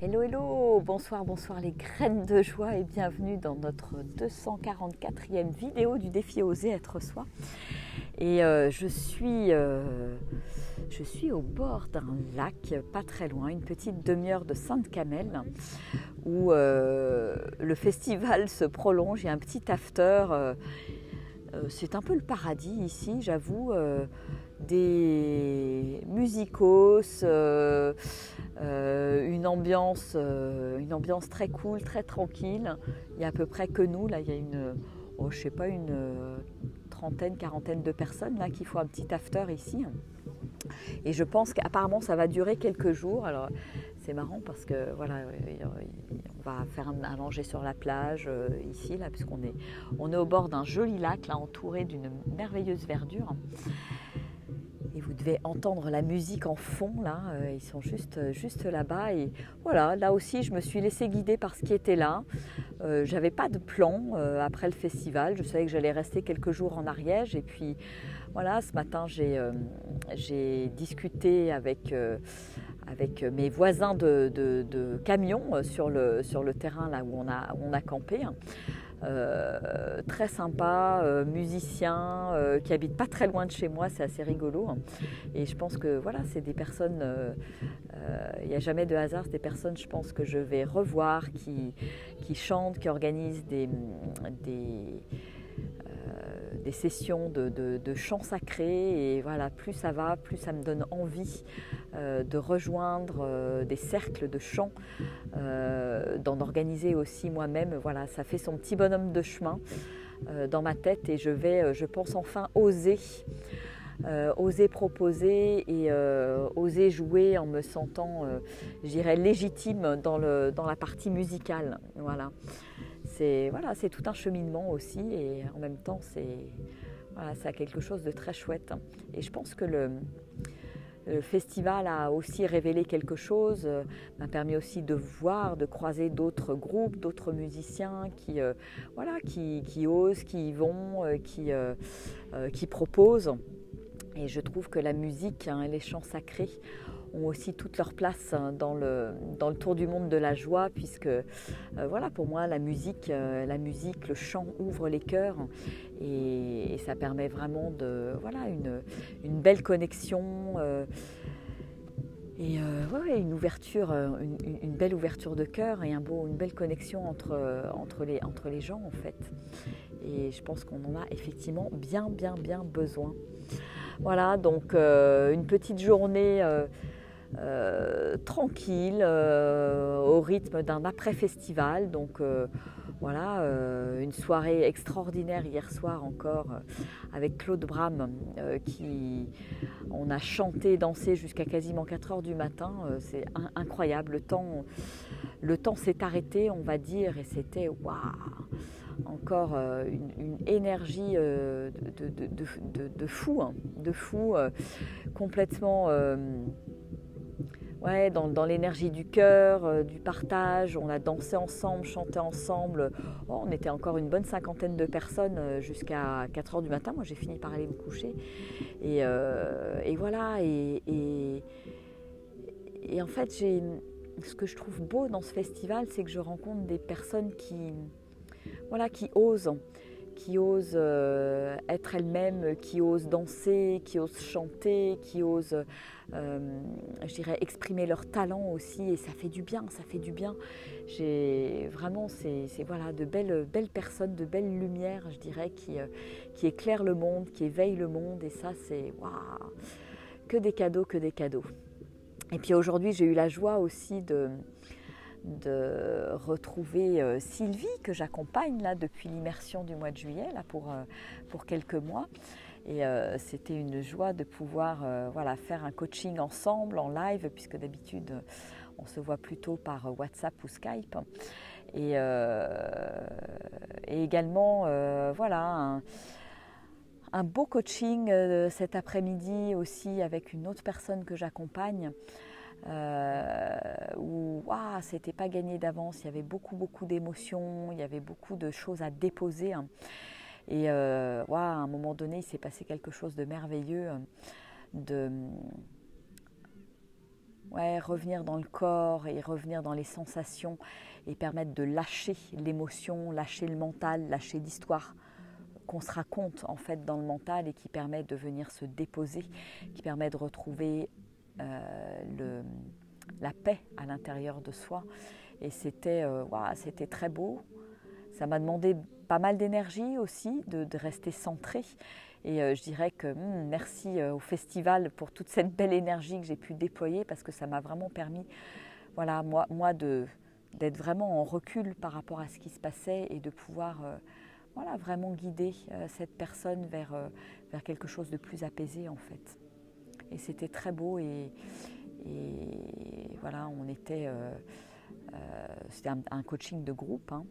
Hello, hello, bonsoir, bonsoir les graines de joie et bienvenue dans notre 244e vidéo du défi Oser être soi. Et je suis au bord d'un lac, pas très loin, une petite demi-heure de Sainte-Camelle, où le festival se prolonge. Il y a un petit after. C'est un peu le paradis ici, j'avoue. Des musicos, une ambiance très cool, très tranquille. Il y a à peu près que nous, là il y a je sais pas, une trentaine, quarantaine de personnes là qui font un petit after ici. Et je pense qu'apparemment ça va durer quelques jours. Alors c'est marrant parce que voilà, on va faire un manger sur la plage ici là, puisqu'on est au bord d'un joli lac là, entouré d'une merveilleuse verdure. Et vous devez entendre la musique en fond, là, ils sont juste là-bas. Et voilà, là aussi, je me suis laissée guider par ce qui était là. J'avais pas de plan après le festival. Je savais que j'allais rester quelques jours en Ariège. Et puis, voilà, ce matin, j'ai discuté avec mes voisins de camion sur le terrain là où on a campé. Très sympa, musicien, qui habite pas très loin de chez moi, c'est assez rigolo. Et je pense que voilà, c'est des personnes, il n'y a jamais de hasard, c'est des personnes, je pense, que je vais revoir, qui chantent, qui organisent des sessions de chants sacrés. Et voilà, plus ça va, plus ça me donne envie de rejoindre des cercles de chants, d'en organiser aussi moi-même. Voilà, ça fait son petit bonhomme de chemin dans ma tête et je pense enfin oser proposer et oser jouer en me sentant, je dirais, légitime dans la partie musicale. Voilà. C'est tout un cheminement aussi et en même temps ça a quelque chose de très chouette. Et je pense que le festival a aussi révélé quelque chose, m'a permis aussi de croiser d'autres groupes, d'autres musiciens qui osent, qui y vont, qui proposent. Et je trouve que la musique et les chants sacrés ont aussi toute leur place dans le tour du monde de la joie, puisque pour moi la musique, le chant ouvre les cœurs et ça permet vraiment une belle connexion et une ouverture, une belle ouverture de cœur et une belle connexion entre les gens en fait. Et je pense qu'on en a effectivement bien besoin. Voilà, donc une petite journée tranquille, au rythme d'un après-festival. Donc une soirée extraordinaire hier soir encore avec Claude Bram on a chanté, dansé jusqu'à quasiment 4 heures du matin. C'est incroyable, le temps s'est arrêté, on va dire, et c'était waouh, encore une énergie de fou, complètement dans l'énergie du cœur, du partage. On a dansé ensemble, chanté ensemble. On était encore une bonne cinquantaine de personnes jusqu'à 4 heures du matin. Moi j'ai fini par aller me coucher et voilà, et en fait ce que je trouve beau dans ce festival, c'est que je rencontre des personnes qui osent être elles-mêmes, qui osent danser, qui osent chanter, qui osent, je dirais, exprimer leur talent aussi. Et ça fait du bien. J'ai vraiment, c'est de belles personnes, de belles lumières, je dirais, qui éclairent le monde, qui éveillent le monde. Et ça, c'est waouh, que des cadeaux. Et puis aujourd'hui, j'ai eu la joie aussi de retrouver Sylvie, que j'accompagne là depuis l'immersion du mois de juillet là, pour quelques mois. Et c'était une joie de pouvoir faire un coaching ensemble en live, puisque d'habitude on se voit plutôt par WhatsApp ou Skype. Et également un beau coaching cet après-midi aussi avec une autre personne que j'accompagne. Où c'était pas gagné d'avance, il y avait beaucoup d'émotions, il y avait beaucoup de choses à déposer, et à un moment donné il s'est passé quelque chose de merveilleux, ouais, revenir dans le corps et revenir dans les sensations et permettre de lâcher l'émotion, lâcher le mental, lâcher l'histoire qu'on se raconte en fait dans le mental et qui permet de venir se déposer, qui permet de retrouver la paix à l'intérieur de soi. Et c'était c'était très beau. Ça m'a demandé pas mal d'énergie aussi, de rester centrée. Et je dirais que merci au festival pour toute cette belle énergie que j'ai pu déployer parce que ça m'a vraiment permis, voilà, moi d'être vraiment en recul par rapport à ce qui se passait et de pouvoir voilà, vraiment guider cette personne vers quelque chose de plus apaisé en fait. Et c'était très beau et voilà, on était, c'était un coaching de groupe hein,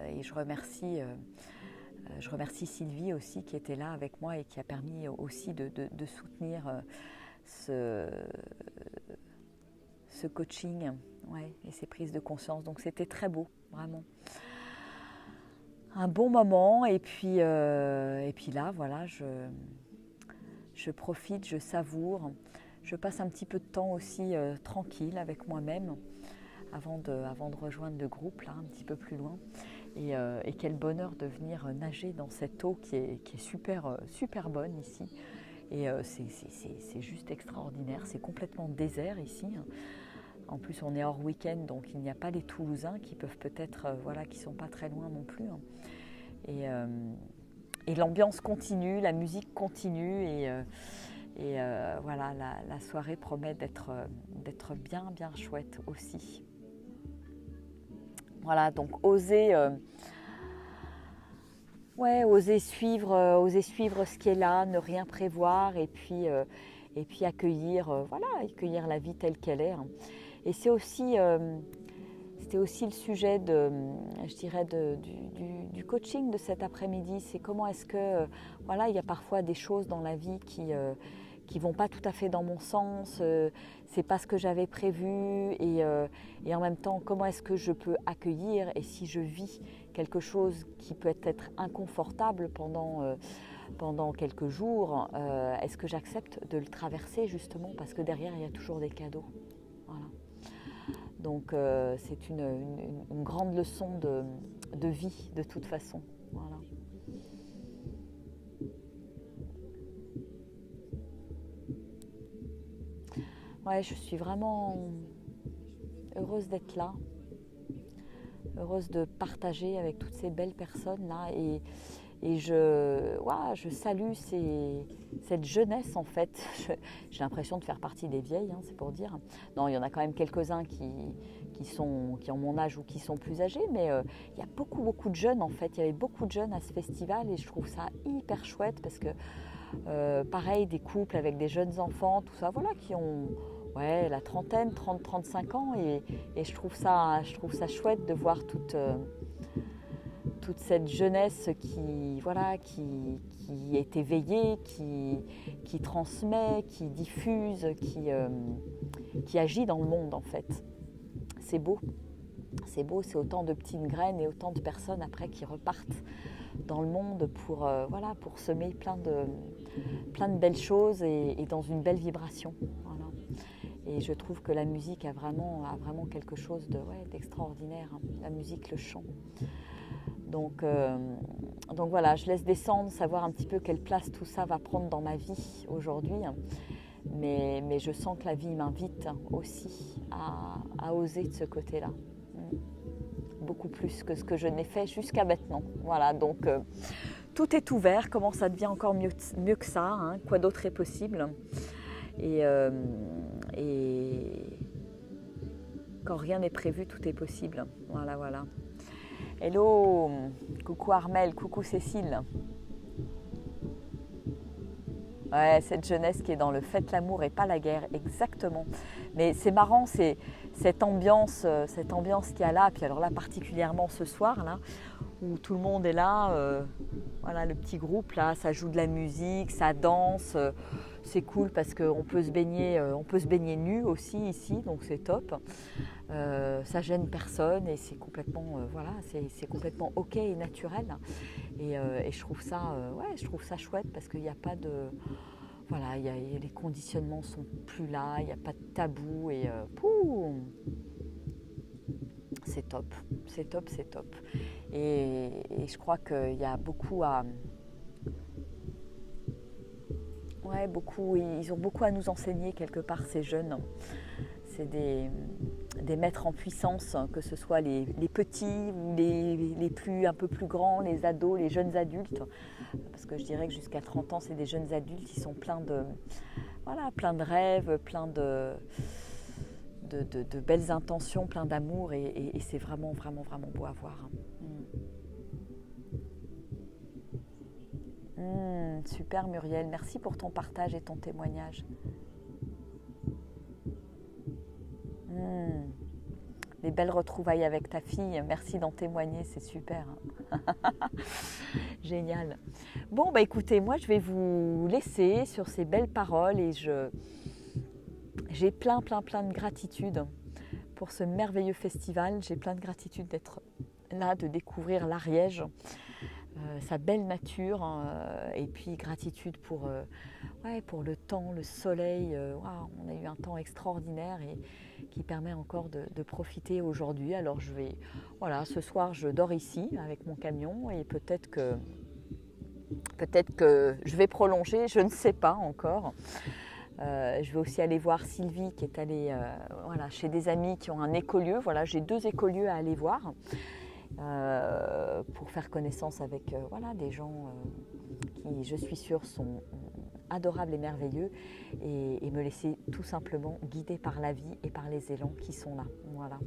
et je remercie Sylvie aussi qui était là avec moi et qui a permis aussi de soutenir ce coaching ouais, et ces prises de conscience. Donc c'était très beau, vraiment. Un bon moment et puis là, voilà, je profite, je savoure. Je passe un petit peu de temps aussi tranquille avec moi-même avant de rejoindre le groupe, là, un petit peu plus loin. Et quel bonheur de venir nager dans cette eau qui est super, super bonne ici. Et c'est juste extraordinaire, c'est complètement désert ici. En plus, on est hors week-end, donc il n'y a pas les Toulousains qui peuvent peut-être, voilà, qui ne sont pas très loin non plus. Et l'ambiance continue, la musique continue et voilà, la soirée promet d'être bien, bien chouette aussi. Voilà, donc oser suivre ce qui est là, ne rien prévoir et puis accueillir la vie telle qu'elle est. Hein. Et c'est aussi, c'était aussi le sujet je dirais du coaching de cet après-midi. C'est comment est-ce que, voilà, il y a parfois des choses dans la vie qui vont pas tout à fait dans mon sens, c'est pas ce que j'avais prévu et en même temps comment est-ce que je peux accueillir et si je vis quelque chose qui peut être inconfortable pendant quelques jours, est-ce que j'accepte de le traverser justement parce que derrière il y a toujours des cadeaux. Voilà. Donc c'est une grande leçon de vie de toute façon. Voilà. Ouais, je suis vraiment heureuse d'être là, heureuse de partager avec toutes ces belles personnes là et je salue cette jeunesse en fait. J'ai l'impression de faire partie des vieilles, hein, c'est pour dire. Non, il y en a quand même quelques-uns qui ont mon âge ou qui sont plus âgés, mais il y a beaucoup de jeunes en fait. Il y avait beaucoup de jeunes à ce festival et je trouve ça hyper chouette parce que pareil, des couples avec des jeunes enfants, tout ça, voilà, qui ont la trentaine, 30-35 ans et je trouve ça chouette de voir toute cette jeunesse qui est éveillée, qui transmet, qui diffuse, qui agit dans le monde en fait. C'est beau, c'est autant de petites graines et autant de personnes après qui repartent dans le monde pour semer plein de belles choses et dans une belle vibration. Voilà. Et je trouve que la musique a vraiment quelque chose d'extraordinaire, hein. La musique, le chant. Donc voilà, je laisse descendre, savoir un petit peu quelle place tout ça va prendre dans ma vie aujourd'hui. Hein. Mais je sens que la vie m'invite aussi à oser de ce côté-là. Beaucoup plus que ce que je n'ai fait jusqu'à maintenant. Voilà, donc tout est ouvert. Comment ça devient encore mieux que ça, hein. Quoi d'autre est possible et quand rien n'est prévu, tout est possible. Voilà. Hello, coucou Armel, coucou Cécile. Ouais, cette jeunesse qui est dans le faites l'amour et pas la guerre, exactement. Mais c'est marrant, c'est cette ambiance qu'il y a là, puis alors là particulièrement ce soir là, où tout le monde est là, voilà le petit groupe là, ça joue de la musique, ça danse, c'est cool parce qu'on peut se baigner nu aussi ici, donc c'est top. Ça gêne personne et c'est complètement c'est complètement ok et naturel et je trouve ça chouette parce qu'il n'y a pas de voilà, les conditionnements sont plus là, il n'y a pas de tabou et pouh, c'est top, c'est top, c'est top. Et je crois qu'il y a beaucoup à... Ouais, beaucoup, ils ont beaucoup à nous enseigner quelque part, ces jeunes. C'est des maîtres en puissance, que ce soit les petits ou les plus, un peu plus grands, les ados, les jeunes adultes. Parce que je dirais que jusqu'à 30 ans, c'est des jeunes adultes, ils sont pleins de rêves, pleins de belles intentions, plein d'amour et c'est vraiment, vraiment, vraiment beau à voir. Super Muriel, merci pour ton partage et ton témoignage. Les belles retrouvailles avec ta fille, merci d'en témoigner, c'est super. Génial. Bon, bah écoutez, moi je vais vous laisser sur ces belles paroles et j'ai plein de gratitude pour ce merveilleux festival. J'ai plein de gratitude d'être là, de découvrir l'Ariège, sa belle nature, et puis gratitude pour le temps, le soleil. On a eu un temps extraordinaire et qui permet encore de profiter aujourd'hui. Alors ce soir je dors ici avec mon camion et peut-être que je vais prolonger, je ne sais pas encore. Je vais aussi aller voir Sylvie qui est allée chez des amis qui ont un écolieu. Voilà, j'ai 2 écolieux à aller voir pour faire connaissance avec des gens qui, je suis sûre, sont adorables et merveilleux et me laisser tout simplement guider par la vie et par les élans qui sont là. Voilà.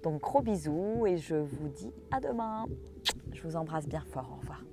Donc gros bisous et je vous dis à demain. Je vous embrasse bien fort. Au revoir.